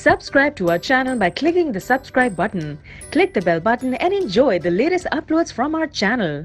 Subscribe to our channel by clicking the subscribe button. Click the bell button and enjoy the latest uploads from our channel.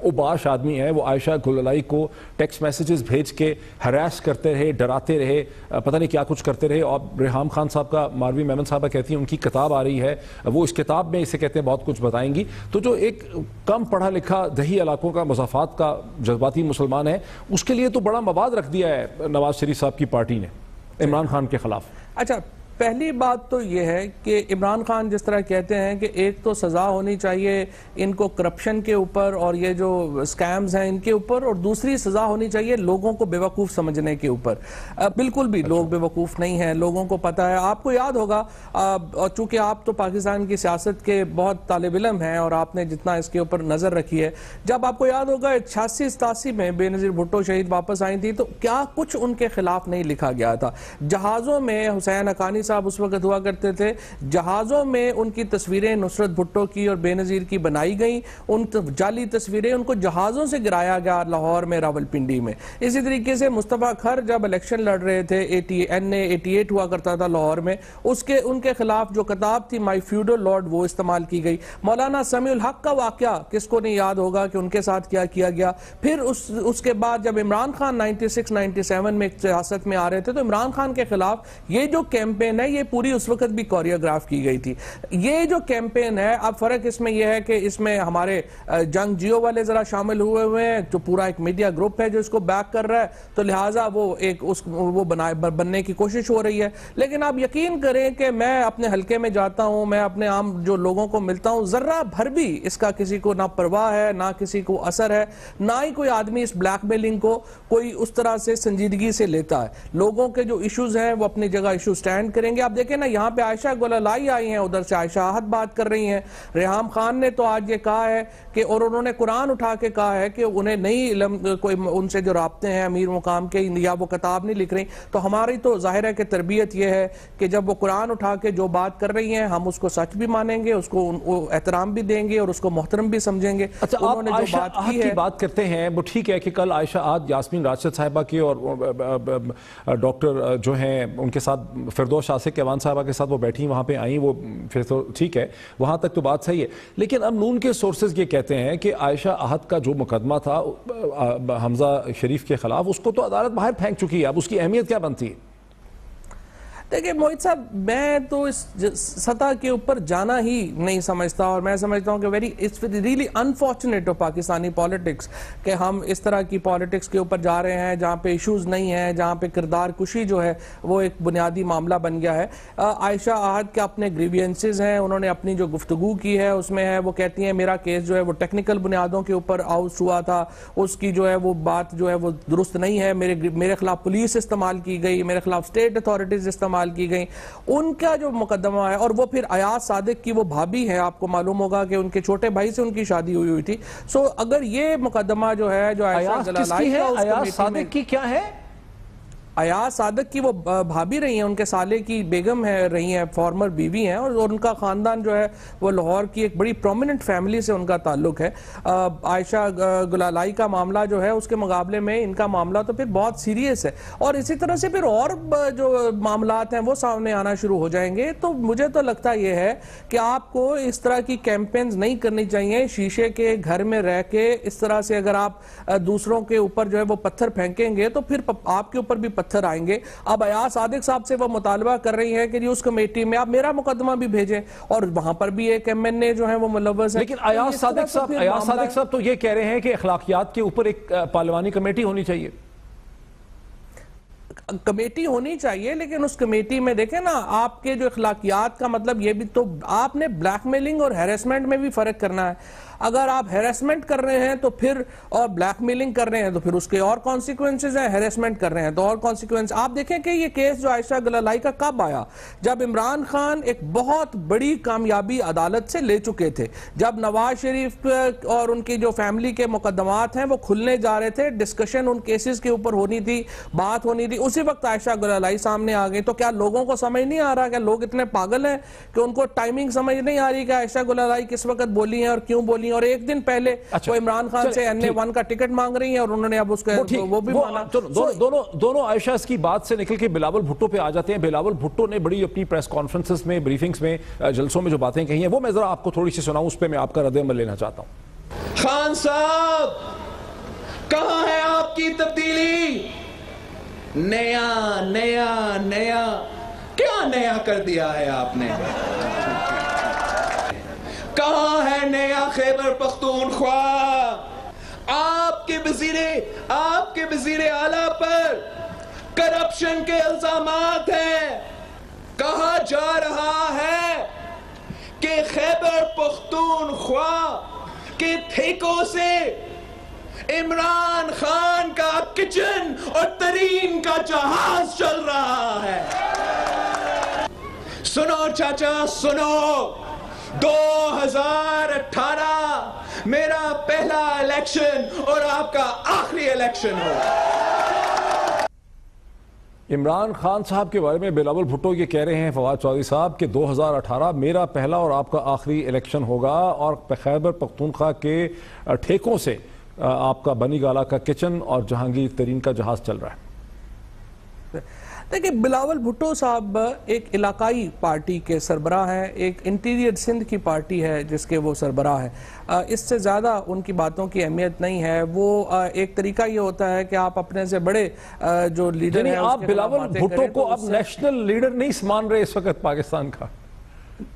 اوباش آدمی ہیں, وہ عائشہ گلالئی کو text messages بھیج کے ہراس کرتے رہے, ڈراتے رہے, پتہ نہیں کیا کچھ کرتے رہے. اور ریحام خان صاحب کا, ماروی میمن صاحبہ کہتی ہیں ان کی کتاب آ رہی ہے, وہ اس کتاب میں اسے کہتے ہیں بہت کچھ بتائیں گی. تو جو ایک کم پڑھا لکھا دیہی علاقوں کا مضافات کا جذباتی مسلمان ہے, اس کے لیے تو بڑا مواد رکھ دیا ہے نواز شریف صاحب کی پارٹی نے عمران خان کے خلاف. اچھا, پہلی بات تو یہ ہے کہ عمران خان جس طرح کہتے ہیں کہ ایک تو سزا ہونی چاہیے ان کو کرپشن کے اوپر اور یہ جو سکیمز ہیں ان کے اوپر, اور دوسری سزا ہونی چاہیے لوگوں کو بیوقوف سمجھنے کے اوپر. بالکل بھی لوگ بیوقوف نہیں ہیں, لوگوں کو پتہ ہے. آپ کو یاد ہوگا, اور چونکہ آپ تو پاکستان کی سیاست کے بہت طالب علم ہیں اور آپ نے جتنا اس کے اوپر نظر رکھی ہے, جب آپ کو یاد ہوگا 86-87 میں بے نظیر بھٹو شہید واپس آئی تھی تو کیا کچھ ان کے خلاف نہیں لکھا گیا تھا. جہازوں میں حسین حقانی صاحب اس وقت ہوا کرتے تھے, جہازوں میں ان کی تصویریں نصرت بھٹو کی اور بے نظیر کی بنائی گئیں, ان جعلی تصویریں ان کو جہازوں سے گرایا گیا لاہور میں, راولپنڈی میں. اسی طریقے سے مصطفیٰ کھر جب الیکشن لڑ رہے تھے, NA88 ہوا کرتا تھا لاہور میں, ان کے خلاف جو کتاب تھی مائی فیوڈل لارڈ وہ استعمال کی گئی. مولانا سمیع الحق کا واقعہ کس کو نہیں یاد ہوگا کہ ان کے ساتھ کیا کیا گیا. پھر اس کے بعد جب عمران خان 96-97 میں سیاست میں آ رہے تھے تو عمران خان کے خلاف یہ جو کیمپین ہے یہ پوری اس وقت بھی کوریوگراف کی گئی تھی. یہ جو کیمپین ہے, اب فرق اس میں یہ ہے کہ اس میں ہمارے جنگ جیو والے ذرا شامل ہوئے ہیں, جو پورا ایک میڈیا گروپ ہے جو اس کو بیک کر رہا ہے, تو لہٰذا وہ بننے کی کوشش ہو رہی ہے. لیکن آپ یقین کریں کہ میں اپنے حلقے میں جاتا ہوں, میں اپنے عام جو لوگوں کو ملتا ہوں, ذرہ بھر بھی اس کا کسی کو نہ پرواہ ہے, نہ کسی کو اثر ہے, نہ ہی کوئی آدمی اس بلیک میلنگ کو کوئی اس طرح سے سنجیدگی سے لیتا ہے. لوگوں کے جو ایشوز ہیں وہ اپنی جگہ ایشو سٹینڈ کریں گے. آپ دیکھیں نا, یہاں پہ عائشہ گلالئی آئی ہیں, ادھر سے عائشہ احد بات کر رہی ہیں, ریحام خان نے تو آج یہ کہا ہے کہ, اور انہوں نے قرآن اٹھا کے کہا ہے کہ انہیں نہیں علم, کوئی ان سے جو رابطے ہیں امیر مقام کے, یا وہ کتاب نہیں لکھ رہی. تو ہماری تو ظاہر ہے کہ تربیت یہ ہے کہ جب وہ قرآن اٹھا کے جو بات کر رہی ہیں ہم اس کو سچ بھی مانیں گے, اس کو احترام بھی دیں گے اور اس کو محترم بھی سمجھیں گے. اچھا, آپ عائشہ احد کی بات کرتے ہیں, وہ ٹھیک ہے کہ کل عائشہ احد یاسمین راشد صاحبہ کی اور ڈاکٹر جو ہیں ان کے ساتھ فردوس عاشق کے صاحبہ کے ساتھ وہ بیٹھی وہاں پہ آئیں, وہ پھر تو ٹھیک ہے, وہاں تک تو بات صحیح ہے. لیکن اب نون کے سورسز یہ کہتے ہیں کہ عائشہ احد کا جو مقدمہ تھا حمزہ شریف کے خلاف, اس کو تو عدالت باہر پھینک چکی ہے, اب اس کی اہمیت کیا بنتی ہے؟ دیکھیں موہت صاحب, میں تو اس سطح کے اوپر جانا ہی نہیں سمجھتا, اور میں سمجھتا ہوں کہ it's really unfortunate of Pakistani politics کہ ہم اس طرح کی پالیٹکس کے اوپر جا رہے ہیں جہاں پہ ایشوز نہیں ہیں, جہاں پہ کردار کشی جو ہے وہ ایک بنیادی معاملہ بن گیا ہے. عائشہ احد کے اپنے گریوینسز ہیں, انہوں نے اپنی جو گفتگو کی ہے اس میں ہے, وہ کہتی ہیں میرا کیس جو ہے وہ ٹیکنیکل بنیادوں کے اوپر آؤٹ ہوا تھا, اس کی جو ہے وہ بات جو ہے وہ درست نہیں ہے, میرے خلاف پولیس استعمال کی گئی, میرے خلاف اسٹیٹ اتھارٹیز استعمال کی گئی. ان کا جو مقدمہ ہے, اور وہ پھر ایاز صادق کی وہ بھابی ہیں, آپ کو معلوم ہوگا کہ ان کے چھوٹے بھائی سے ان کی شادی ہوئی تھی. سو اگر یہ مقدمہ جو ہے جو عائشہ گلالئی کا, ایاز صادق کی کیا ہے؟ ایاز صادق کی وہ بھابی رہی ہیں, ان کے سالے کی بیگم ہے رہی ہیں, فارمر بیوی ہیں, اور ان کا خاندان جو ہے وہ لاہور کی ایک بڑی پرومیننٹ فیملی سے ان کا تعلق ہے. عائشہ گلالئی کا معاملہ جو ہے اس کے مقابلے میں ان کا معاملہ تو پھر بہت سیریس ہے, اور اسی طرح سے پھر اور جو معاملات ہیں وہ سامنے آنا شروع ہو جائیں گے. تو مجھے تو لگتا یہ ہے کہ آپ کو اس طرح کی کیمپینز نہیں کرنی چاہیے. شیشے کے گھر میں رہ کے اس طرح سے اگر آپ دوسروں کے اوپر جو ہے وہ پتھر پھینکیں گے تو پھر آپ کے اوپر بھی پتھر آئیں گے. اب ایاز صادق صاحب سے وہ مطالبہ کر رہی ہیں کہ اس کمیٹی میں آپ میرا مقدمہ بھی بھیجیں, اور وہاں پر بھی ایک MNA جو ہیں وہ ملوث ہیں. لیکن ایاز صادق صاحب تو یہ کہہ رہے ہیں کہ اخلاقیات کے اوپر ایک پارلیمانی کمیٹی ہونی چاہیے. کمیٹی ہونی چاہیے, لیکن اس کمیٹی میں دیکھیں نا, آپ کے جو اخلاقیات کا مطلب یہ بھی تو آپ نے بلیک میلنگ اور ہیرسمنٹ میں بھی فرق کرنا ہے. اگر آپ ہیرسمنٹ کر رہے ہیں تو پھر, اور بلیک میلنگ کر رہے ہیں تو پھر اس کے اور کانسیکوینسز ہیں, ہیرسمنٹ کر رہے ہیں تو اور کانسیکوینس. آپ دیکھیں کہ یہ کیس جو عائشہ گلالئی کا کب آیا, جب عمران خان ایک بہت بڑی کامیابی عدالت سے لے چکے تھے, جب نواز شریف اور ان کی جو فیملی کے مقدمات ہیں وہ کھلنے جا رہے تھے, ڈسکشن ان کیسز کے اوپر ہونی تھی, بات ہونی تھی, اسی وقت عائشہ گلالئی سامنے آ گئی. تو کیا لوگوں کو سمجھ نہیں آ رہا, کیا لوگ اتنے پاگل ہیں کہ ان کو ٹائمنگ سمجھ نہیں آ رہی کہ عائشہ گلالئی کس وقت بولی ہیں اور کیوں بولی نہیں, اور ایک دن پہلے وہ عمران خان سے NA1 کا ٹکٹ مانگ رہی ہیں اور انہوں نے اب اس کو وہ بھی مانا. دونوں عائشہ اس کی بات سے نکل کے بلاول بھٹو پہ آ جاتے ہیں. بلاول بھٹو نے بڑی اپنی پریس کانفرنسز میں, بریفنگز میں, جلسوں میں جو باتیں کہی ہیں وہ میں ذرا آپ کو تھوڑی سی سناؤں, اس پہ میں آپ کا رد عمل لینا چاہتا ہوں. خان صاحب کہاں ہے آپ کی تبدیلی؟ نیا نیا نیا کیا نیا کر دیا ہے آپ نے؟ کہاں ہے نیا خیبر پختونخوا؟ آپ کے وزیر اعلیٰ پر کرپشن کے الزامات ہیں. کہا جا رہا ہے کہ خیبر پختونخوا کے ٹھیکوں سے عمران خان کا کچن اور ترین کا جہاز چل رہا ہے. سنو چاچا سنو, 2018 میرا پہلا الیکشن اور آپ کا آخری الیکشن ہو. عمران خان صاحب کے بارے میں بلاول بھٹو یہ کہہ رہے ہیں فواد چودھری صاحب کہ 2018 میرا پہلا اور آپ کا آخری الیکشن ہوگا اور خیبر پختونخوا کے ٹھیکوں سے آپ کا بنی گالا کا کچن اور جہانگیر ترین کا جہاز چل رہا ہے. دیکھیں, بلاول بھٹو صاحب ایک علاقائی پارٹی کے سربراہ ہیں, ایک انٹیریئر سندھ کی پارٹی ہے جس کے وہ سربراہ ہیں. اس سے زیادہ ان کی باتوں کی اہمیت نہیں ہے. وہ ایک طریقہ یہ ہوتا ہے کہ آپ اپنے سے بڑے جو لیڈر ہیں آپ بلاول بھٹو کو اب نیشنل لیڈر نہیں مان رہے اس وقت پاکستان کا.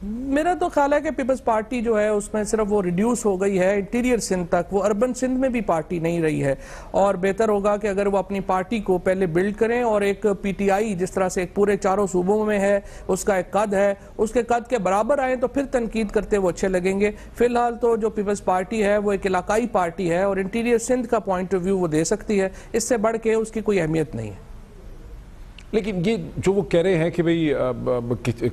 میرا تو خیال ہے کہ پیپلز پارٹی جو ہے اس میں صرف وہ ریڈیوس ہو گئی ہے انٹیریئر سندھ تک, وہ اربن سندھ میں بھی پارٹی نہیں رہی ہے. اور بہتر ہوگا کہ اگر وہ اپنی پارٹی کو پہلے بلڈ کریں اور ایک PTI جس طرح سے ایک پورے چاروں صوبوں میں ہے, اس کا ایک قد ہے, اس کے قد کے برابر آئیں تو پھر تنقید کرتے وہ اچھے لگیں گے. فی الحال تو جو پیپلز پارٹی ہے وہ ایک علاقائی پارٹی ہے اور انٹیریئر سندھ کا پوائنٹ آف ویو وہ دے سکتی ہے, اس سے بڑھ کے اس کی کوئی اہمیت نہیں ہے. لیکن یہ جو وہ کہہ رہے ہیں کہ بھئی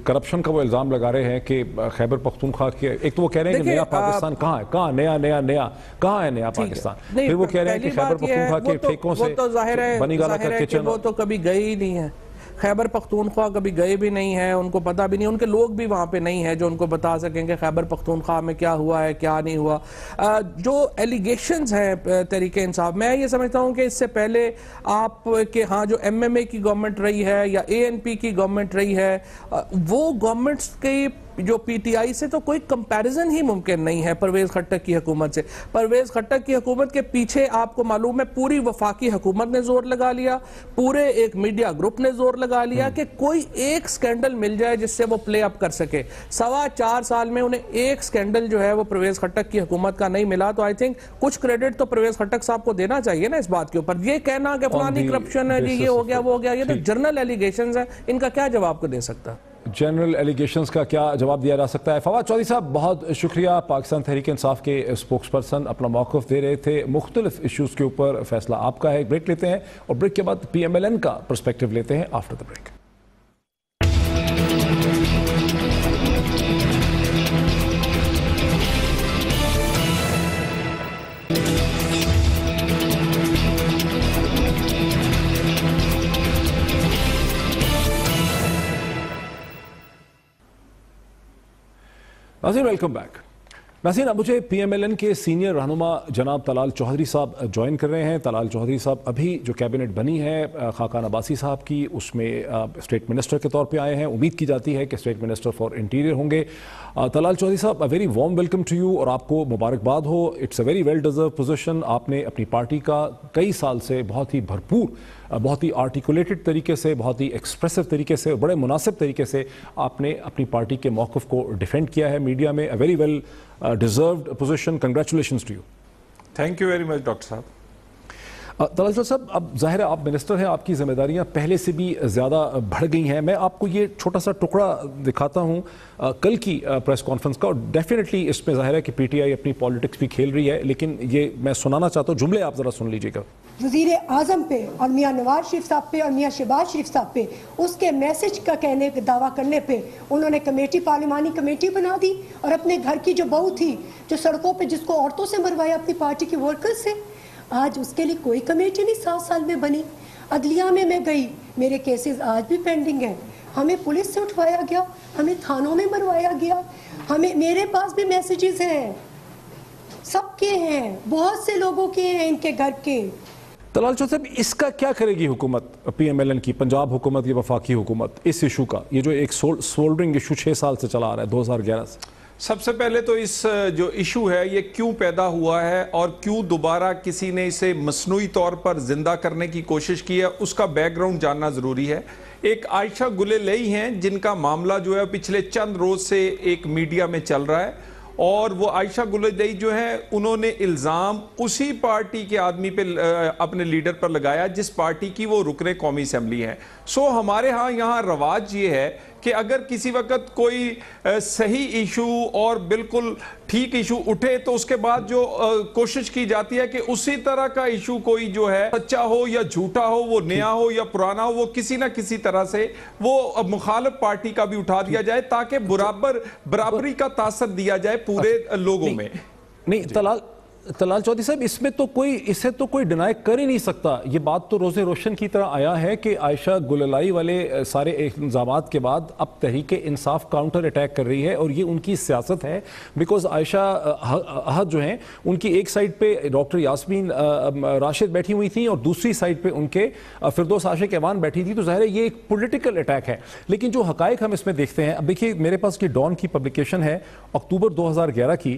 کرپشن کا وہ الزام لگا رہے ہیں کہ خیبر پختونخوا کے, ایک تو وہ کہہ رہے ہیں کہ نیا پاکستان کہاں ہے, کہاں نیا نیا نیا کہاں ہے نیا پاکستان, پھر وہ کہہ رہے ہیں کہ خیبر پختونخوا کے ٹھیکوں سے بنی گالا کا کچن, وہ تو کبھی گئے ہی نہیں ہیں. خیبر پختونخوا کبھی گئے بھی نہیں ہیں, ان کو پتہ بھی نہیں, ان کے لوگ بھی وہاں پہ نہیں ہیں جو ان کو بتا سکیں کہ خیبر پختونخوا میں کیا ہوا ہے کیا نہیں ہوا. جو ایلیگیشنز ہیں تحریک انصاف, میں یہ سمجھتا ہوں کہ اس سے پہلے آپ کے ہاں جو MMA کی گورنمنٹ رہی ہے یا ANP کی گورنمنٹ رہی ہے, وہ گورنمنٹس کی جو PTI سے تو کوئی کمپیریزن ہی ممکن نہیں ہے پرویز خٹک کی حکومت سے. پرویز خٹک کی حکومت کے پیچھے آپ کو معلوم ہے پوری وفاقی حکومت نے زور لگا لیا, پورے ایک میڈیا گروپ نے زور لگا لیا کہ کوئی ایک سکینڈل مل جائے جس سے وہ پلے اپ کر سکے. 4.25 سال میں انہیں ایک سکینڈل جو ہے وہ پرویز خٹک کی حکومت کا نہیں ملا. تو آئی تھنک کچھ کریڈٹ تو پرویز خٹک صاحب کو دینا چاہیے نا اس بات کے اوپر. یہ کہنا کہ فلانی کرپشن ہے جی, یہ ہو گیا وہ ہو گیا, یہ تو جرنل ایلیگیشنز ہیں, ان کا کیا جواب کو دے سکتا ہے؟ جنرل ایلیگیشنز کا کیا جواب دیا جا سکتا ہے؟ فواد چودھری صاحب بہت شکریہ. پاکستان تحریک انصاف کے اسپوکس پرسن اپنا موقف دے رہے تھے, مختلف ایشوز کے اوپر فیصلہ آپ کا ہے. بریک لیتے ہیں اور بریک کے بعد PMLN کا پرسپیکٹیو لیتے ہیں آفٹر دا بریک. ناظرین ویلکم بیک. ناظرین اب مجھے PMLN کے سینئر رہنما جناب طلال چوہدری صاحب جوائن کر رہے ہیں. طلال چوہدری صاحب ابھی جو کیبنٹ بنی ہے خاقان عباسی صاحب کی, اس میں اسٹیٹ منسٹر کے طور پہ آئے ہیں. امید کی جاتی ہے کہ اسٹیٹ منسٹر فار انٹیریئر ہوں گے. طلال چوہدری صاحب, very warm welcome to you اور آپ کو مبارکباد ہو. It's a very well deserve position. آپ نے اپنی پارٹی کا کئی سال سے بہت ہی بھرپور, بہت ہی آرٹیکولیٹڈ طریقے سے, بہت ہی ایکسپریسو طریقے سے, بڑے مناسب طریقے سے آپ نے اپنی پارٹی کے موقف کو ڈیفینڈ کیا ہے میڈیا میں. Very well deserved position. Congratulations to you. Thank you very much doctor صاحب. طلال صاحب, اب ظاہر ہے آپ منسٹر ہیں, آپ کی ذمہ داریاں پہلے سے بھی زیادہ بڑھ گئی ہیں. میں آپ کو یہ چھوٹا سا ٹکڑا دکھاتا ہوں کل کی پریس کانفرنس کا, اور ڈیفینیٹلی اس میں ظاہر ہے کہ PTI اپنی پالیٹکس بھی کھیل رہی ہے, لیکن یہ میں سنانا چاہتا ہوں, جملے آپ ذرا سن لیجیے گا. وزیر اعظم پہ اور میاں نواز شریف صاحب پہ اور میاں شہباز شریف صاحب پہ اس کے میسج کا کہنے دعویٰ کرنے پہ انہوں نے کمیٹی, پارلیمانی کمیٹی بنا دی, اور اپنے گھر کی جو بہو تھی جو سڑکوں پہ جس کو عورتوں سے مروایا اپنی پارٹی کی ورکر سے, آج اس کے لیے کوئی کمیٹی نہیں 7 سال میں بنی. عدلیہ میں گئی, میرے کیسز آج بھی پینڈنگ ہیں, ہمیں پولیس سے اٹھوایا گیا, ہمیں تھانوں میں مروایا گیا, میرے پاس بھی میسیجز ہیں. سب کے ہیں, بہت سے لوگوں کے ہیں ان کے گھر کے. طلال چودھری صاحب, اس کا کیا کرے گی حکومت, پی ایم ایل این کی, پنجاب حکومت یا وفاقی حکومت, اس ایشو کا, یہ جو ایک سولڈرنگ ایشو 6 سال سے چلا آ رہا ہے 2011 سے؟ سب سے پہلے تو اس جو ایشو ہے یہ کیوں پیدا ہوا ہے اور کیوں دوبارہ کسی نے اسے مصنوعی طور پر زندہ کرنے کی کوشش کی ہے, اس کا بیک گراؤنڈ جاننا ضروری ہے. ایک عائشہ گل لئی ہیں جن کا معاملہ جو ہے پچھلے چند روز سے ایک میڈیا میں چل رہا ہے, اور وہ عائشہ گل لئی جو ہے انہوں نے الزام اسی پارٹی کے آدمی پہ اپنے لیڈر پر لگایا جس پارٹی کی وہ رکن قومی اسمبلی ہیں. سو ہمارے ہاں یہاں رواج یہ ہے کہ اگر کسی وقت کوئی صحیح ایشو اور بالکل ٹھیک ایشو اٹھے تو اس کے بعد جو کوشش کی جاتی ہے کہ اسی طرح کا ایشو کوئی جو ہے سچا ہو یا جھوٹا ہو, وہ نیا ہو یا پرانا ہو, وہ کسی نہ کسی طرح سے وہ مخالف پارٹی کا بھی اٹھا دیا جائے تاکہ برابری کا تاثر دیا جائے پورے لوگوں میں. نہیں طلال چودھری صاحب, اسے تو کوئی ڈینائی کر ہی نہیں سکتا. یہ بات تو روز روشن کی طرح آیا ہے کہ عائشہ گللائی والے سارے الزامات کے بعد اب تحریک انصاف کاؤنٹر اٹیک کر رہی ہے, اور یہ ان کی سیاست ہے. بیکاز عائشہ احد جو ہیں ان کی ایک سائڈ پہ ڈاکٹر یاسمین راشد بیٹھی ہوئی تھیں اور دوسری سائڈ پہ ان کے فردوس عاشق ایوان بیٹھی تھی, تو ظاہر ہے یہ ایک پولیٹیکل اٹیک ہے. لیکن جو حقائق ہم اس میں دیکھتے ہیں, اب دیکھیے میرے پاس کی ڈان کی پبلیکیشن ہے اکتوبر 2011 کی,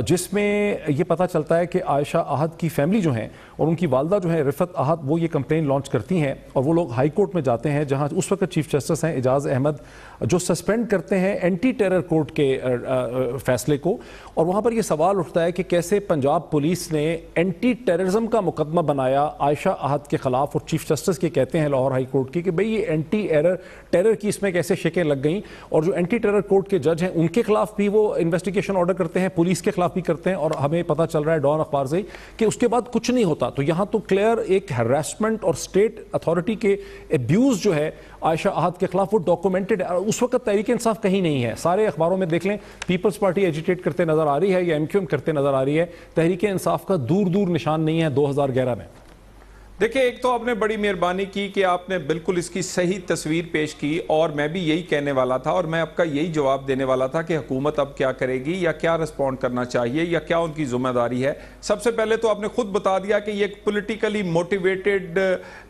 جس میں یہ پتہ چلتا ہے کہ عائشہ احد کی فیملی جو ہیں اور ان کی والدہ جو ہیں رفت احد, وہ یہ کمپلین لانچ کرتی ہیں اور وہ لوگ ہائی کورٹ میں جاتے ہیں جہاں اس وقت چیف جسٹس ہیں اعجاز احمد, جو سسپینڈ کرتے ہیں اینٹی ٹیرر کورٹ کے فیصلے کو. اور وہاں پر یہ سوال اٹھتا ہے کہ کیسے پنجاب پولیس نے اینٹی ٹیررزم کا مقدمہ بنایا عائشہ احد کے خلاف, اور چیف جسٹس کے کہتے ہیں لاہور ہائی کورٹ کی کہ بھئی یہ اینٹی ٹیرر کی اس میں کیسے شکیں لگ گئیں, اور جو اینٹی ٹیرر کورٹ کے جج ہیں ان کے خلاف بھی وہ انویسٹیگیشن آرڈر کرتے ہیں, پولیس کے خلاف بھی کرتے ہیں, اور ہمیں پتہ چل رہا ہے ڈان اخبار سے کہ اس کے بعد کچھ نہیں ہوتا. تو یہاں تو کلیئر ایک ہراسمنٹ اور اسٹیٹ اتھارٹی کے ابیوز جو ہے عائشہ احد کے خلاف وہ ڈاکومنٹڈ ہے. اس وقت تحریک انصاف کہیں نہیں ہے, سارے اخباروں میں دیکھ لیں پیپلز پارٹی ایجیٹیٹ کرتے نظر آ رہی ہے یا ایم کیو ایم کرتے نظر آ رہی ہے, تحریک انصاف کا دور دور نشان نہیں ہے 2011 میں. دیکھیں, ایک تو آپ نے بڑی مہربانی کی کہ آپ نے بالکل اس کی صحیح تصویر پیش کی, اور میں بھی یہی کہنے والا تھا اور میں آپ کا یہی جواب دینے والا تھا کہ حکومت اب کیا کرے گی یا کیا رسپونڈ کرنا چاہیے یا کیا ان کی ذمہ داری ہے. سب سے پہلے تو آپ نے خود بتا دیا کہ یہ ایک پولیٹیکلی موٹیویٹڈ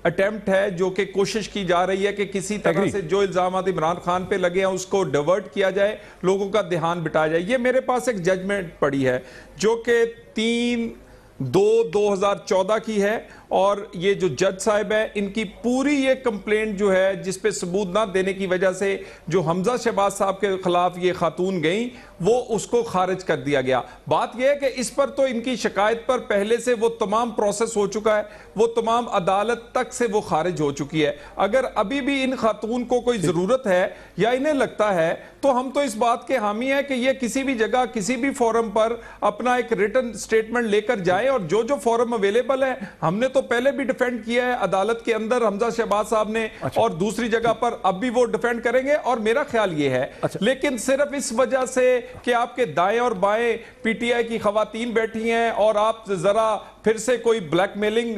اٹیمپٹ ہے جو کہ کوشش کی جا رہی ہے کہ کسی طرح سے جو الزامات عمران خان پہ لگے ہیں اس کو ڈیورٹ کیا جائے, لوگوں کا دھیان بٹایا جائے. یہ میرے پاس ایک ججمنٹ پڑی ہے جو کہ 3/2/2014 کی ہے, اور یہ جو جج صاحب ہے ان کی پوری یہ کمپلینٹ جو ہے جس پہ ثبوت نہ دینے کی وجہ سے جو حمزہ شہباز صاحب کے خلاف یہ خاتون گئیں وہ اس کو خارج کر دیا گیا. بات یہ ہے کہ اس پر تو ان کی شکایت پر پہلے سے وہ تمام پروسیس ہو چکا ہے, وہ تمام عدالت تک سے وہ خارج ہو چکی ہے. اگر ابھی بھی ان خاتون کو کوئی ضرورت ہے یا انہیں لگتا ہے تو ہم تو اس بات کے حامی ہیں کہ یہ کسی بھی جگہ کسی بھی فورم پر اپنا ایک ریٹن سٹیٹمنٹ لے کر جائیں, اور جو فورم اویلیبل ہے ہم نے تو پہلے بھی ڈیفینڈ کیا ہے عدالت کے اندر حمزہ شہباز صاحب نے, اور دوسری جگہ پر اب بھی وہ ڈیفینڈ کریں گے. اور میرا خیال یہ ہے لیکن صرف اس وجہ سے کہ آپ کے دائیں اور بائیں پی ٹی آئی کی خواتین بیٹھی ہیں اور آپ ذرا پھر سے کوئی بلیک میلنگ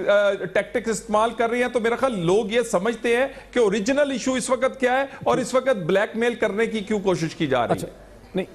ٹیکٹکس استعمال کر رہی ہیں, تو میرا خیال لوگ یہ سمجھتے ہیں کہ اوریجنل ایشو اس وقت کیا ہے اور اس وقت بلیک میل کرنے کی کیوں کوشش کی جا رہی ہے. نہیں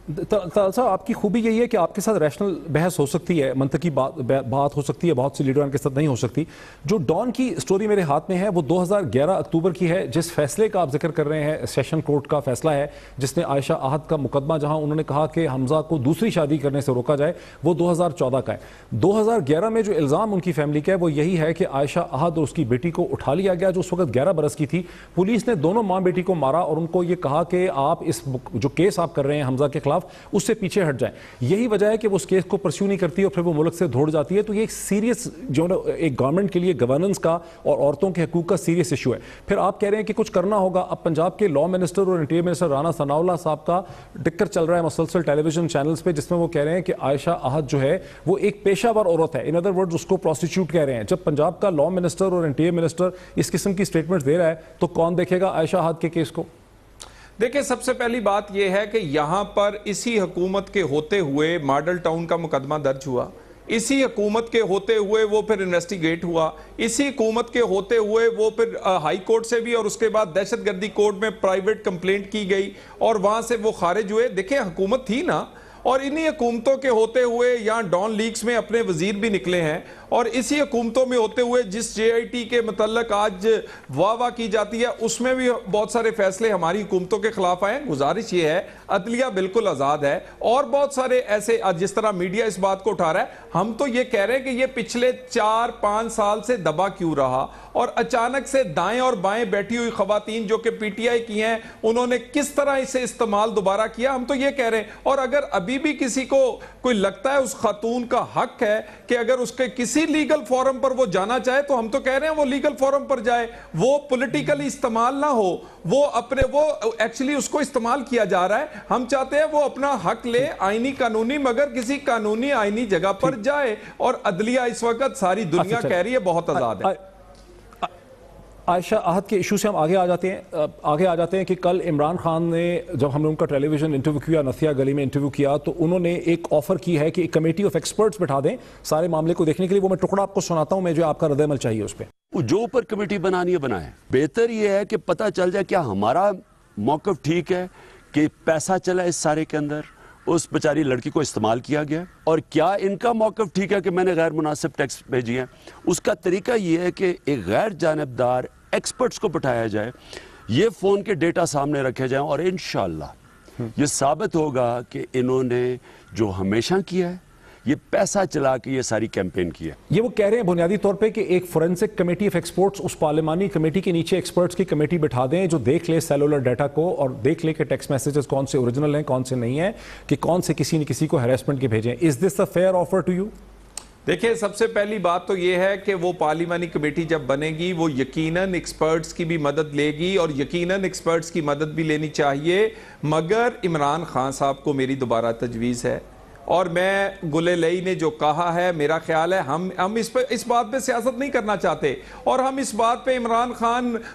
طلال صاحب, آپ کی خوبی یہی ہے کہ آپ کے ساتھ ریشنل بحث ہو سکتی ہے, منطقی بات ہو سکتی ہے, بہت سی لیڈران کے ساتھ نہیں ہو سکتی. جو ڈان کی سٹوری میرے ہاتھ میں ہے وہ 2011 اکتوبر کی ہے, جس فیصلے کا آپ ذکر کر رہے ہیں سیشن کورٹ کا فیصلہ ہے جس نے عائشہ احد کا مقدمہ جہاں انہوں نے کہا کہ حمزہ کو دوسری شادی کرنے سے روکا جائے, وہ 2014 کا ہے. 2011 میں جو الزام ان کی فیملی کا ہے وہ یہی ہے کہ عائشہ احد اور اس کی بیٹی کو اٹھا لیا گیا جو اس وقت 11 برس کی تھی. پولیس نے دونوں ماں بیٹی کو مارا اور ان کو یہ کہا کہ آپ اس جو کیس آپ کر رہے ہیں حمزہ کے خلاف اس سے پیچھے ہٹ جائیں. یہی وجہ ہے کہ وہ اس کیس کو پرسیو نہیں کرتی اور پھر وہ ملک سے دوڑ جاتی ہے. تو یہ ایک سیریس جو ایک گورنمنٹ کے لیے گورننس کا اور عورتوں کے حقوق کا سیریس ایشو ہے. پھر آپ کہہ رہے ہیں کہ کچھ کرنا ہوگا. اب پنجاب کے لا منسٹر اور انٹیریئر منسٹر رانا ثناء اللہ صاحب کا ٹکر چل رہا ہے مسلسل ٹیلی ویژن چینلز پہ, جس میں وہ کہہ رہے ہیں کہ عائشہ احد جو ہے وہ ایک پیشہ ور عورت ہے. ان ادر ورڈز اس کو پروسٹیٹیوٹ کہہ رہے ہیں. جب پنجاب کا لا منسٹر اور انٹیریئر منسٹر اس قسم کی سٹیٹمنٹ دے رہا ہے تو کون دیکھے گا عائشہ احد کے کیس کو؟ دیکھیں, سب سے پہلی بات یہ ہے کہ یہاں پر اسی حکومت کے ہوتے ہوئے ماڈل ٹاؤن کا مقدمہ درج ہوا, اسی حکومت کے ہوتے ہوئے وہ پھر انویسٹیگیٹ ہوا, اسی حکومت کے ہوتے ہوئے وہ پھر ہائی کورٹ سے بھی اور اس کے بعد دہشت گردی کورٹ میں پرائیویٹ کمپلینٹ کی گئی اور وہاں سے وہ خارج ہوئے. دیکھیں, حکومت تھی نا, اور انہی حکومتوں کے ہوتے ہوئے یہاں ڈان لیگز میں اپنے وزیر بھی نکلے ہیں, اور اسی حکومتوں میں ہوتے ہوئے جس جے آئی ٹی کے متعلق آج واہ واہ کی جاتی ہے اس میں بھی بہت سارے فیصلے ہماری حکومتوں کے خلاف آئے ہیں. گزارش یہ ہے عدلیہ بالکل آزاد ہے, اور بہت سارے ایسے جس طرح میڈیا اس بات کو اٹھا رہا ہے, ہم تو یہ کہہ رہے ہیں کہ یہ پچھلے 4-5 سال سے دبا کیوں رہا, اور اچانک سے دائیں اور بائیں بیٹھی ہوئی خواتین جو کہ پی ٹی آئی کی ہیں انہوں نے کس طرح اسے استعمال دوبارہ کیا. ہم تو یہ کہہ رہے ہیں, اور اگر ابھی بھی کسی کو کوئی لگتا ہے اس خاتون کا حق ہے کہ اگر اس کے کسی لیگل فورم پر وہ جانا چاہے تو ہم تو کہہ رہے ہیں وہ لیگل فورم پر جائے, وہ پولیٹیکلی استعمال نہ ہو, وہ ایکچولی اس کو استعمال کیا جا رہا ہے. ہم چاہتے ہیں وہ اپنا حق لے آئینی قانونی, مگر کسی قانونی آئینی جگہ پر جائے, اور عدلیہ اس وقت ساری دنیا کہہ رہی ہے بہت آزاد ہے. عائشہ احد کے ایشو سے ہم آگے آ جاتے ہیں کہ کل عمران خان نے جب ہم نے ان کا ٹیلی ویژن انٹرویو کیا, نسیہ گلی میں انٹرویو کیا, تو انہوں نے ایک آفر کی ہے کہ ایک کمیٹی آف ایکسپرٹس بٹھا دیں سارے معاملے کو دیکھنے کے لیے. وہ میں ٹکڑا آپ کو سناتا ہوں, میں جو آپ کا رد عمل چاہیے اس پہ. جو اوپر کمیٹی بنانی ہے بنائیں. بہتر یہ ہے کہ پتہ چل جائے کیا ہمارا موقف ٹھیک ہے کہ پیسہ چلا اس سارے کے اندر, اس بیچاری لڑکی کو استعمال کیا گیا, اور کیا ان کا موقف ٹھیک ہے کہ میں نے غیر مناسب ٹیکس بھیجی ہیں. اس کا طریقہ یہ ہے کہ ایک غیر جانبدار ایکسپرٹس کو بٹھایا جائے, یہ فون کے ڈیٹا سامنے رکھے جائیں, اور انشاءاللہ یہ ثابت ہوگا کہ انہوں نے جو ہمیشہ کیا ہے یہ پیسہ چلا کے یہ ساری کیمپین کی ہے. یہ وہ کہہ رہے ہیں بنیادی طور پہ کہ ایک فورنسک کمیٹی آف ایکسپرٹس اس پارلیمانی کمیٹی کے نیچے ایکسپرٹس کی کمیٹی بٹھا دیں جو دیکھ لے سیلولر ڈیٹا کو, اور دیکھ لے کہ ٹیکسٹ میسیجز کون سے اوریجنل ہیں کون سے نہیں ہیں, کہ کون سے کسی نے کسی کو ہیراسمنٹ کے بھیجیں. از دس اے فیئر آفر ٹو یو؟ دیکھیں, سب سے پہلی بات تو یہ ہے کہ وہ پارلیمانی کمیٹی جب بنے گی وہ یقیناً ایکسپرٹس کی بھی مدد لے گی, اور یقیناً ایکسپرٹس کی مدد بھی لینی چاہیے. مگر عمران خان صاحب کو میری دوبارہ تجویز ہے, اور میں گلے لئی نے جو کہا ہے میرا خیال ہے ہم اس بات پہ سیاست نہیں کرنا چاہتے, اور ہم اس بات پہ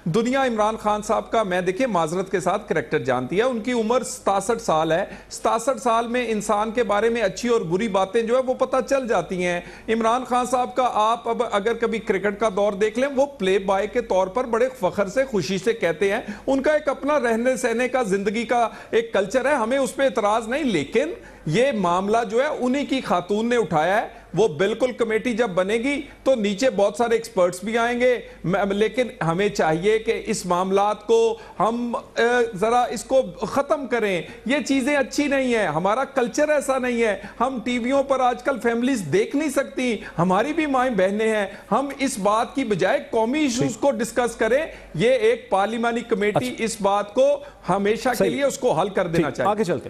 دنیا عمران خان صاحب کا, میں دیکھیں معذرت کے ساتھ کریکٹر جانتی ہے, ان کی عمر 67 سال ہے. 67 سال میں انسان کے بارے میں اچھی اور بری باتیں جو ہے وہ پتہ چل جاتی ہیں. عمران خان صاحب کا آپ اب اگر کبھی کرکٹ کا دور دیکھ لیں, وہ پلے بائے کے طور پر بڑے فخر سے خوشی سے کہتے ہیں, ان کا ایک اپنا رہنے سہنے کا زندگی کا ایک کلچر ہے, ہمیں اس پہ اعتراض نہیں. لیکن یہ معاملہ جو ہے انہی کی خاتون نے اٹھایا ہے. وہ بالکل کمیٹی جب بنے گی تو نیچے بہت سارے ایکسپرٹس بھی آئیں گے, لیکن ہمیں چاہیے کہ اس معاملات کو ہم ذرا اس کو ختم کریں. یہ چیزیں اچھی نہیں ہیں, ہمارا کلچر ایسا نہیں ہے. ہم ٹی ویوں پر آج کل فیملیز دیکھ نہیں سکتی, ہماری بھی مائیں بہنیں ہیں. ہم اس بات کی بجائے قومی ایشوز کو ڈسکس کریں. یہ ایک پارلیمانی کمیٹی اس بات کو ہمیشہ کے لیے اس کو حل کر دینا چاہیے. آگے چلتے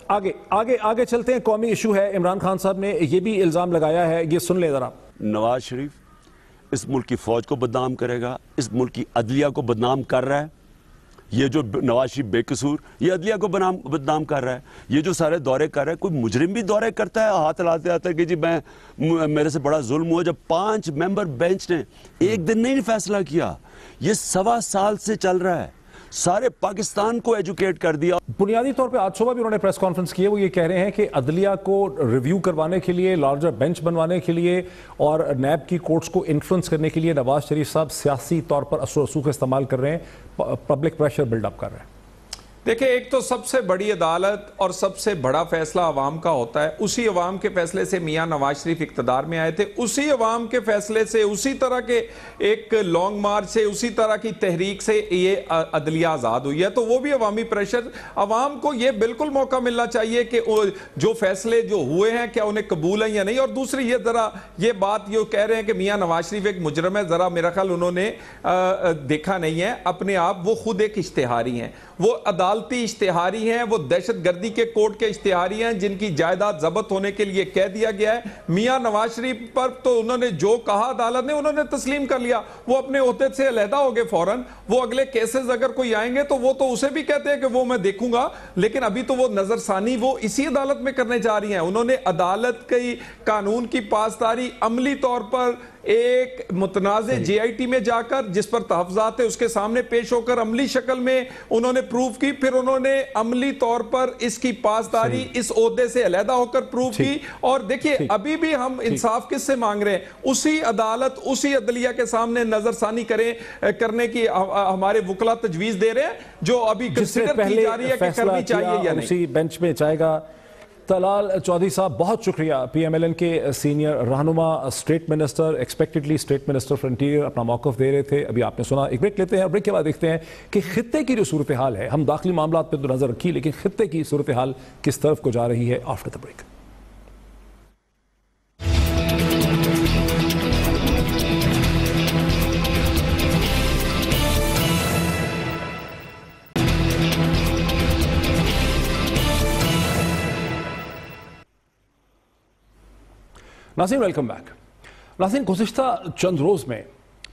آگے چلتے ہیں. قومی ایشو ہے, عمران خان صاحب نے یہ بھی الزام لگایا ہے, یہ سن لیں ذرا. نواز شریف اس ملک کی فوج کو بدنام کرے گا, اس ملک کی عدلیہ کو بدنام کر رہا ہے. یہ جو نواز شریف بے قصور یہ عدلیہ کو بدنام کر رہا ہے. یہ جو سارے دورے کر رہا ہے, کوئی مجرم بھی دورے کرتا ہے ہاتھ لاتے آتا ہے کہ جی میرے سے بڑا ظلم ہوا. جب 5 ممبر بینچ نے ایک دن نہیں فیصلہ کیا, یہ 1.25 سال سے چل رہا ہے, سارے پاکستان کو ایجوکیٹ کر دیا. بنیادی طور پہ آج صبح بھی انہوں نے پریس کانفرنس کی ہے, وہ یہ کہہ رہے ہیں کہ عدلیہ کو ریویو کروانے کے لیے, لارجر بینچ بنوانے کے لیے اور نیب کی کورٹس کو انفلوئنس کرنے کے لیے نواز شریف صاحب سیاسی طور پر اثر و رسوخ استعمال کر رہے ہیں, پبلک پریشر بلڈ اپ کر رہے ہیں. دیکھیں, ایک تو سب سے بڑی عدالت اور سب سے بڑا فیصلہ عوام کا ہوتا ہے. اسی عوام کے فیصلے سے میاں نواز شریف اقتدار میں آئے تھے, اسی عوام کے فیصلے سے, اسی طرح کے ایک لانگ مارچ سے, اسی طرح کی تحریک سے یہ عدلیہ آزاد ہوئی ہے. تو وہ بھی عوامی پریشر, عوام کو یہ بالکل موقع ملنا چاہیے کہ جو فیصلے جو ہوئے ہیں کیا انہیں قبول ہیں یا نہیں. اور دوسری یہ ذرا یہ بات یہ کہہ رہے ہیں کہ میاں نواز شریف ایک مجرم ہے, ذرا میرا خیال انہوں نے دیکھا نہیں ہے اپنے آپ. وہ خود ایک اشتہاری ہیں, وہ عدالتی اشتہاری ہیں, وہ دہشت گردی کے کوڈ کے اشتہاری ہیں جن کی جائیداد ضبط ہونے کے لیے کہہ دیا گیا ہے. میاں نواز شریف پر تو انہوں نے جو کہا عدالت نے انہوں نے تسلیم کر لیا, وہ اپنے عہدے سے علیحدہ ہو گئے فوراً. وہ اگلے کیسز اگر کوئی آئیں گے تو وہ تو اسے بھی کہتے ہیں کہ وہ میں دیکھوں گا, لیکن ابھی تو وہ نظر ثانی وہ اسی عدالت میں کرنے جا رہی ہیں. انہوں نے عدالت کی قانون کی پاسداری عملی طور پر ایک متنازع جے آئی ٹی میں جا کر جس پر تحفظات ہے اس کے سامنے پیش ہو کر عملی شکل میں انہوں نے پروف کی, پھر انہوں نے عملی طور پر اس کی پاسداری اس عہدے سے علیحدہ ہو کر پروف کی. اور دیکھیے ابھی بھی ہم انصاف کس سے مانگ رہے ہیں, اسی عدالت اسی عدلیہ کے سامنے نظر ثانی کرنے کی ہمارے وکلا تجویز دے رہے ہیں, جو ابھی کنسیڈر کی جا رہی ہے کہ کرنی چاہیے یا نہیں. اسی بینچ میں جائے گا. طلال چودھری صاحب بہت شکریہ. پی ایم ایل این کے سینئر رہنما، state minister, expectedly state minister for interior اپنا موقف دے رہے تھے. ابھی آپ نے سنا. ایک بریک لیتے ہیں اور بریک کے بعد دیکھتے ہیں کہ خطے کی جو صورتحال ہے، ہم داخلی معاملات پہ تو نظر رکھی لیکن خطے کی صورتحال کس طرف کو جا رہی ہے. After the break. ناظرین ویلکم بیک. ناظرین گزشتہ چند روز میں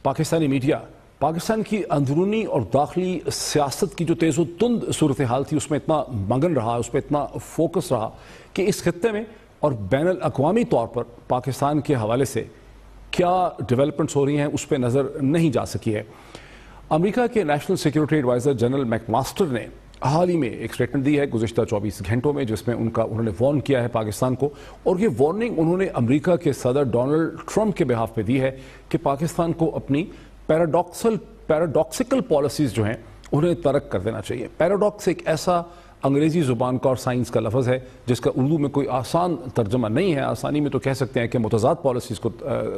پاکستانی میڈیا پاکستان کی اندرونی اور داخلی سیاست کی جو تیز و تند صورتحال تھی اس میں اتنا مگن رہا، اس پہ اتنا فوکس رہا کہ اس خطے میں اور بین الاقوامی طور پر پاکستان کے حوالے سے کیا ڈیولپمنٹس ہو رہی ہیں اس پہ نظر نہیں جا سکی ہے. امریکہ کے national security adviser general McMaster نے حال ہی میں ایک سٹیٹمنٹ دی ہے گزشتہ 24 گھنٹوں میں، جس میں انہوں نے وارن کیا ہے پاکستان کو. اور یہ وارننگ انہوں نے امریکہ کے صدر ڈونلڈ ٹرمپ کے بہاف پہ دی ہے کہ پاکستان کو اپنی پیراڈاکسیکل پالیسیز جو ہیں انہیں ترک کر دینا چاہیے. پیراڈاکس ایک ایسا انگریزی زبان کا اور سائنس کا لفظ ہے جس کا اردو میں کوئی آسان ترجمہ نہیں ہے. آسانی میں تو کہہ سکتے ہیں کہ متضاد پالیسیز کو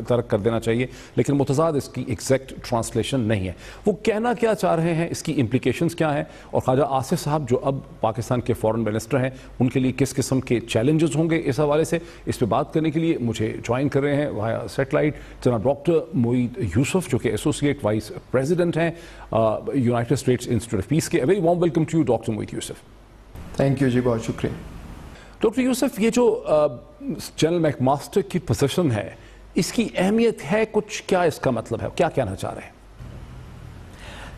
ترک کر دینا چاہیے، لیکن متضاد اس کی ایگزیکٹ ٹرانسلیشن نہیں ہے. وہ کہنا کیا چاہ رہے ہیں، اس کی امپلیکیشنز کیا ہیں، اور خواجہ آصف صاحب جو اب پاکستان کے فورن منسٹر ہیں ان کے لیے کس قسم کے چیلنجز ہوں گے اس حوالے سے، اس پہ بات کرنے کے لیے مجھے جوائن کر رہے ہیں وہاں سیٹلائٹ جناب ڈاکٹر معید یوسف جو کہ ایسوسیٹ وائس پریزیڈنٹ ہیں United States Institute of Peace کے. Very warm welcome to you doctor Moeed Yusuf. Thank you جی، بہت شکریہ. ڈاکٹر یوسف، یہ جو جنرل میک ماسٹر کی پوزیشن ہے اس کی اہمیت ہے کچھ، کیا اس کا مطلب ہے، کیا کہنا چاہ رہے ہیں؟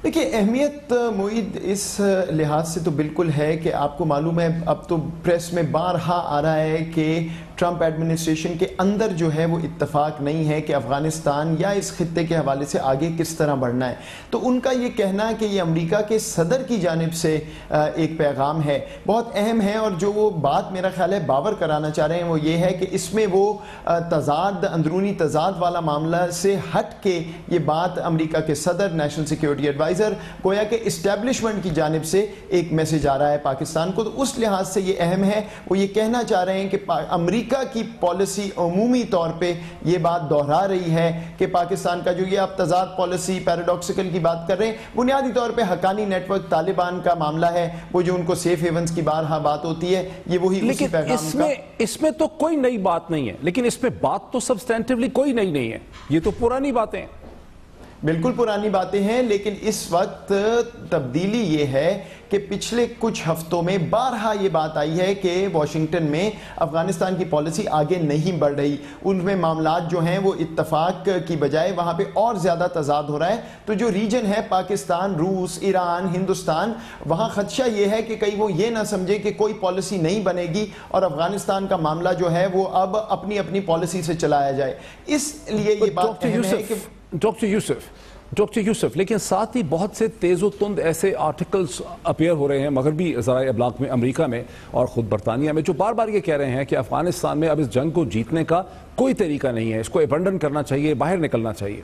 دیکھیے اہمیت معید اس لحاظ سے تو بالکل ہے کہ آپ کو معلوم ہے اب تو پریس میں بارہا آ رہا ہے کہ ٹرمپ ایڈمنسٹریشن کے اندر جو ہے وہ اتفاق نہیں ہے کہ افغانستان یا اس خطے کے حوالے سے آگے کس طرح بڑھنا ہے. تو ان کا یہ کہنا کہ یہ امریکہ کے صدر کی جانب سے ایک پیغام ہے بہت اہم ہے، اور جو وہ بات میرا خیال ہے باور کرانا چاہ رہے ہیں وہ یہ ہے کہ اس میں وہ اندرونی تضاد والا معاملہ سے ہٹ کے یہ بات امریکہ کے صدر، نیشنل سیکیورٹی ایڈوائزر، گویا کہ اسٹیبلشمنٹ کی جانب سے ایک میسج آ رہا ہے پاکستان کو. تو اس لحاظ سے یہ اہم ہے. وہ یہ کہنا چاہ رہے ہیں کہ امریکہ کی پالیسی عمومی طور پہ یہ بات دہرا رہی ہے کہ پاکستان کا جو یہ اب تضاد پالیسی پیراڈاکسیکل کی بات کر رہے ہیں، بنیادی طور پہ حقانی نیٹ ورک طالبان کا معاملہ ہے، وہ جو ان کو سیف ہیونز کی بارہا بات ہوتی ہے، یہ وہی اسی پیغام کا. اس میں تو کوئی نئی بات نہیں ہے، لیکن اس میں بات تو سبسٹینٹیولی کوئی نئی نہیں ہے، یہ تو پرانی باتیں ہیں. بالکل پرانی باتیں ہیں، لیکن اس وقت تبدیلی یہ ہے کہ پچھلے کچھ ہفتوں میں بارہا یہ بات آئی ہے کہ واشنگٹن میں افغانستان کی پالیسی آگے نہیں بڑھ رہی، ان میں معاملات جو ہیں وہ اتفاق کی بجائے وہاں پہ اور زیادہ تضاد ہو رہا ہے. تو جو ریجن ہے پاکستان، روس، ایران، ہندوستان، وہاں خدشہ یہ ہے کہ کہیں وہ یہ نہ سمجھے کہ کوئی پالیسی نہیں بنے گی اور افغانستان کا معاملہ جو ہے وہ اب اپنی اپنی پالیسی سے چلایا جائے. اس لیے یہ بات اہم ہے کہ ڈاکٹر یوسف لیکن ساتھ ہی بہت سے تیز و تند ایسے آرٹیکلز اپیئر ہو رہے ہیں مغربی ذرائع ابلاغ میں، امریکہ میں اور خود برطانیہ میں، جو بار بار یہ کہہ رہے ہیں کہ افغانستان میں اب اس جنگ کو جیتنے کا کوئی طریقہ نہیں ہے، اس کو ایبنڈن کرنا چاہیے، باہر نکلنا چاہیے.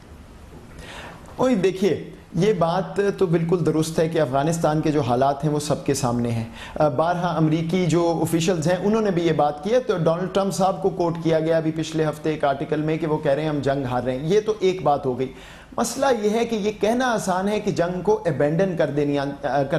دیکھیے یہ بات تو بالکل درست ہے کہ افغانستان کے جو حالات ہیں وہ سب کے سامنے ہیں. بارہا امریکی جو آفیشلز ہیں انہوں نے بھی یہ بات کی ہے. تو ڈونلڈ ٹرمپ صاحب کو کوٹ کیا گیا ابھی پچھلے ہفتے ایک آرٹیکل میں کہ وہ کہہ رہے ہیں ہم جنگ ہار رہے ہیں. یہ تو ایک بات ہو گئی. مسئلہ یہ ہے کہ یہ کہنا آسان ہے کہ جنگ کو ایبینڈن کر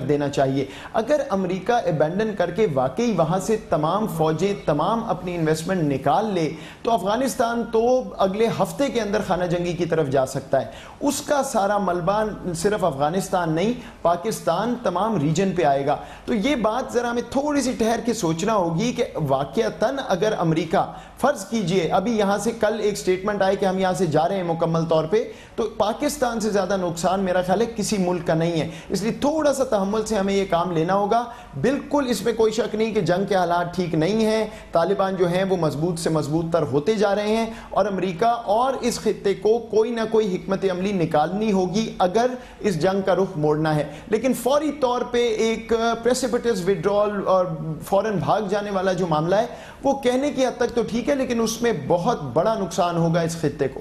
دینا چاہیے. اگر امریکہ ایبینڈن کر کے واقعی وہاں سے تمام فوجیں، تمام اپنی انویسٹمنٹ نکال لے تو افغانستان تو اگلے ہفتے کے اندر خانہ جنگی کی طرف جا سکتا ہے. اس کا سارا ملبہ صرف افغانستان نہیں، پاکستان، تمام ریجن پہ آئے گا. تو یہ بات ذرا ہمیں تھوڑی سی ٹھہر کے سوچنا ہوگی کہ واقعتاً اگر امریکہ، فرض کیجئے ابھی یہاں سے کل ایک سٹیٹمنٹ آئے کہ ہم یہاں سے جا رہے ہیں مکمل طور پہ، تو پاکستان سے زیادہ نقصان میرا خیال ہے کسی ملک کا نہیں ہے. اس لیے تھوڑا سا تحمل سے ہمیں یہ کام لینا ہوگا. بالکل اس میں کوئی شک نہیں کہ جنگ کے حالات ٹھیک نہیں ہیں، طالبان جو ہیں وہ مضبوط سے مضبوط تر ہوتے جا رہے ہیں، اور امریکہ اور اس خطے کو کوئی نہ کوئی حکمت عملی نکالنی ہوگی اگر اس جنگ کا رخ موڑنا ہے. لیکن فوری طور پہ ایک پریسیپٹس وڈرال اور فوراً بھاگ جانے والا جو معاملہ ہے وہ کہنے کی حد تک تو ٹھیک ہے، لیکن اس میں بہت بڑا نقصان ہوگا اس خطے کو.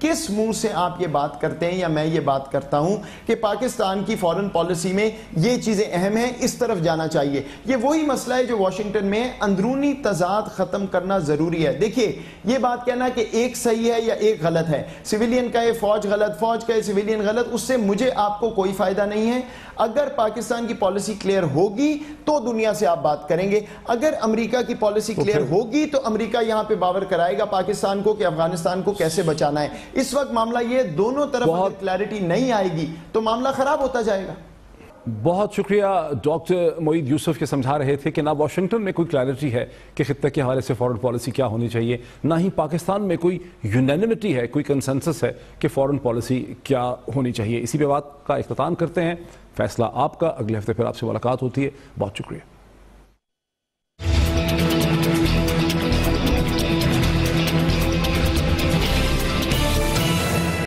کس منہ سے آپ یہ بات کرتے ہیں یا میں یہ بات کرتا ہوں کہ پاکستان کی فورن پالیسی میں یہ چیزیں اہم ہیں, اس طرف جانا چاہیے. یہ وہی مسئلہ ہے جو واشنگٹن میں اندرونی تضاد ختم کرنا ضروری ہے. دیکھیے یہ بات کہنا کہ ایک صحیح ہے یا ایک غلط ہے, سویلین کا فوج غلط, فوج کا سویلین غلط, اس سے مجھے آپ کو کوئی فائدہ نہیں ہے. اگر پاکستان کی پالیسی کلیئر ہوگی تو دنیا سے آپ بات کریں گے. اگر امریکہ کی پالیسی کلیئر ہوگی تو امریکہ یہاں پہ باور کرائے گا پاکستان کو کہ افغانستان کو کیسے بچانا ہے. اس وقت معاملہ یہ دونوں طرف اگر کلیئرٹی نہیں آئے گی تو معاملہ خراب ہوتا جائے گا. بہت شکریہ. ڈاکٹر معید یوسف کے سمجھا رہے تھے کہ نہ واشنگٹن میں کوئی کلیئرٹی ہے کہ خطے کے حوالے سے فورن پالیسی کیا ہونی چاہیے, نہ ہی پاکستان میں کوئی یونینمٹی ہے, کوئی کنسنسس ہے کہ فورن پالیسی کیا ہونی چاہیے. اسی پہ بات کا اختتام کرتے ہیں. فیصلہ آپ کا. اگلے ہفتے پھر آپ سے ملاقات ہوتی ہے. بہت شکریہ.